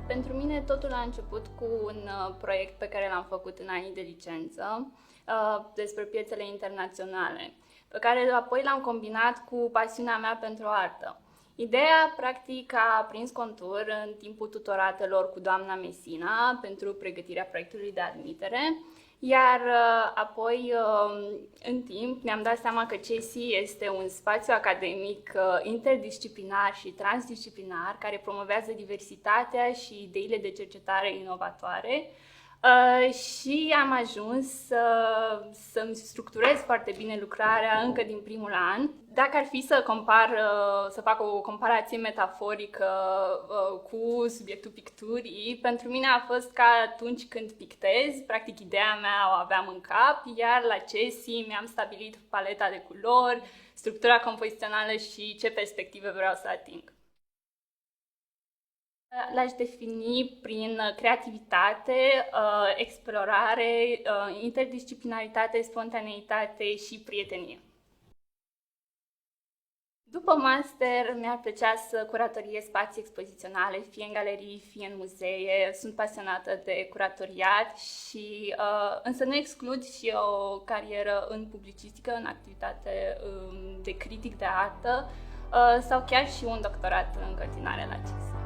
Pentru mine totul a început cu un proiect pe care l-am făcut în anii de licență despre piețele internaționale, pe care apoi l-am combinat cu pasiunea mea pentru artă. Ideea, practic, a prins contur în timpul tutoratelor cu doamna Messina pentru pregătirea proiectului de admitere, iar apoi, în timp, ne-am dat seama că CESI este un spațiu academic interdisciplinar și transdisciplinar care promovează diversitatea și ideile de cercetare inovatoare. Și am ajuns să-mi structurez foarte bine lucrarea încă din primul an. Dacă ar fi să fac o comparație metaforică cu subiectul picturii, pentru mine a fost ca atunci când pictez, practic ideea mea o aveam în cap, iar la CESI mi-am stabilit paleta de culori, structura compozițională și ce perspective vreau să ating. L-aș defini prin creativitate, explorare, interdisciplinaritate, spontaneitate și prietenie. După master, mi-ar plăcea să curatoriez spații expoziționale, fie în galerii, fie în muzee. Sunt pasionată de curatoriat și însă nu exclud și o carieră în publicistică, în activitate de critic de artă sau chiar și un doctorat în continuare la CES.